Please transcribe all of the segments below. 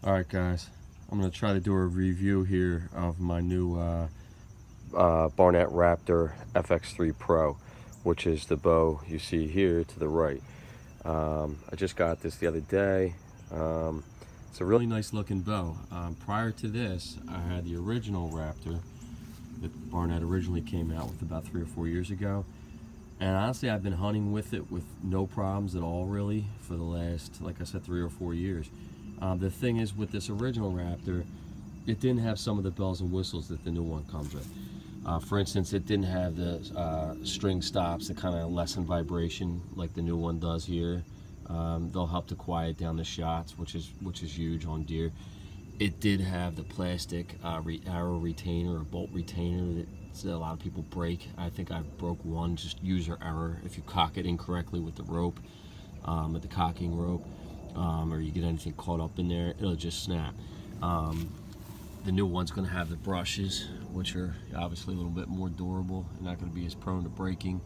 Alright guys, I'm going to try to do a review here of my new Barnett Raptor FX3 Pro, which is the bow you see here to the right. I just got this the other day. It's a really nice looking bow. Prior to this, I had the original Raptor that Barnett originally came out with about 3 or 4 years ago. And honestly, I've been hunting with it with no problems at all really for the last, like I said, 3 or 4 years. The thing is, with this original Raptor, it didn't have some of the bells and whistles that the new one comes with. For instance, it didn't have the string stops that kind of lessen vibration like the new one does here. They'll help to quiet down the shots, which is huge on deer. It did have the plastic arrow retainer or bolt retainer that a lot of people break. I think I broke one, just user error. If you cock it incorrectly with the rope, with the cocking rope, or you get anything caught up in there, it'll just snap. The new one's going to have the brushes, which are obviously a little bit more durable and not going to be as prone to breaking.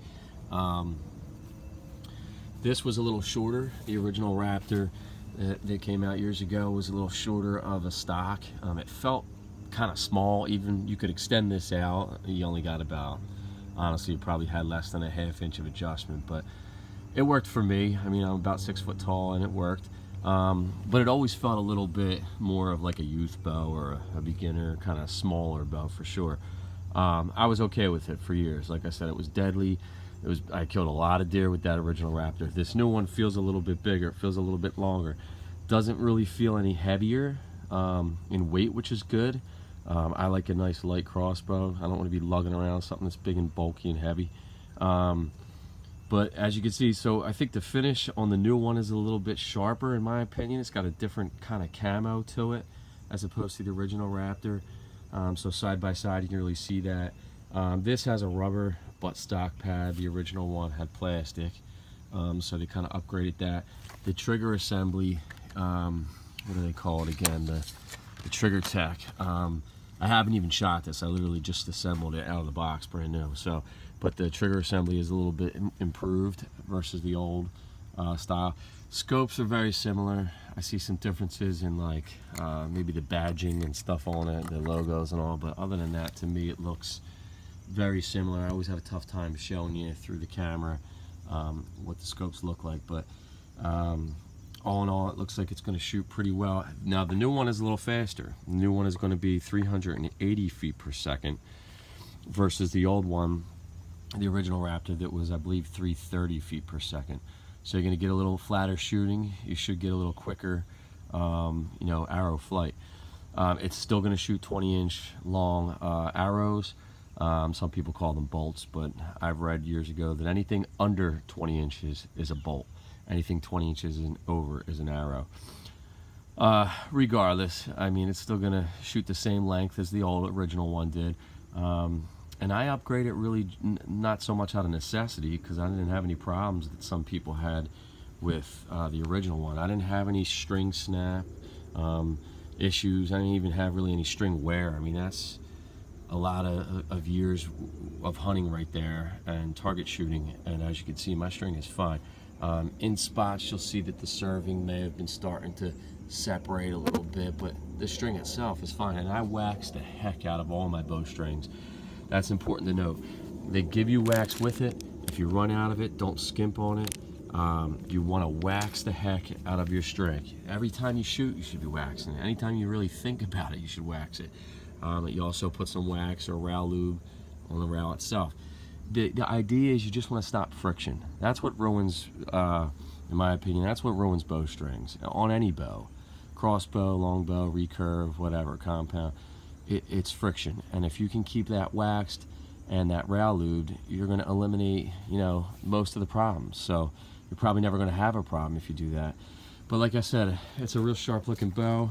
This was a little shorter. The original Raptor that came out years ago was a little shorter of a stock. It felt kind of small. Even you could extend this out, you only got about, honestly, you probably had less than a ½ inch of adjustment, but it worked for me. I mean, I'm about 6 foot tall and it worked. But it always felt a little bit more of like a youth bow or a beginner kind of smaller bow for sure. I was okay with it for years. Like I said, it was deadly. I killed a lot of deer with that original Raptor. This new one feels a little bit bigger, it feels a little bit longer. Doesn't really feel any heavier in weight, which is good. I like a nice light crossbow. I don't want to be lugging around something that's big and bulky and heavy. But as you can see, so I think the finish on the new one is a little bit sharper in my opinion. It's got a different kind of camo to it as opposed to the original Raptor. So side by side you can really see that. This has a rubber buttstock pad. The original one had plastic. So they kind of upgraded that. The trigger assembly, what do they call it again? The trigger tech. I haven't even shot this. I literally just assembled it out of the box, brand new. So, but the trigger assembly is a little bit improved versus the old style. Scopes are very similar. I see some differences in like maybe the badging and stuff on it, the logos and all. But other than that, to me, it looks very similar. I always have a tough time showing you through the camera what the scopes look like. But all in all, it looks like it's going to shoot pretty well. Now the new one is a little faster. The new one is going to be 380 feet per second versus the old one, the original Raptor, that was, I believe, 330 feet per second. So you're going to get a little flatter shooting. You should get a little quicker, arrow flight. It's still going to shoot 20-inch long arrows. Some people call them bolts, but I've read years ago that anything under 20 inches is a bolt. Anything 20 inches and over is an arrow. Regardless, I mean, it's still gonna shoot the same length as the old original one did. And I upgraded really not so much out of necessity, because I didn't have any problems that some people had with the original one. I didn't have any string snap issues. I didn't even have really any string wear. I mean, that's a lot of years of hunting right there and target shooting, and as you can see, my string is fine. In spots you'll see that the serving may have been starting to separate a little bit, but the string itself is fine, and I wax the heck out of all my bow strings. That's important to note. They give you wax with it. If you run out of it, don't skimp on it. You want to wax the heck out of your string. Every time you shoot, you should be waxing it. Anytime you really think about it, you should wax it. You also put some wax or rail lube on the rail itself. The idea is you just want to stop friction. That's what ruins, in my opinion, that's what ruins bowstrings on any bow. Crossbow, longbow, recurve, whatever, compound. It's friction. And if you can keep that waxed and that rail lubed, you're going to eliminate, most of the problems. So you're probably never going to have a problem if you do that. But like I said, it's a real sharp looking bow.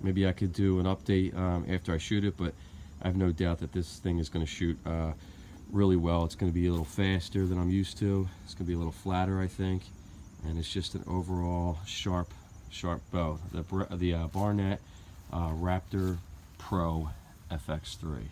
Maybe I could do an update after I shoot it, but I have no doubt that this thing is going to shoot really well. It's going to be a little faster than I'm used to. It's going to be a little flatter, I think, and it's just an overall sharp bow. The Barnett Raptor Pro FX3.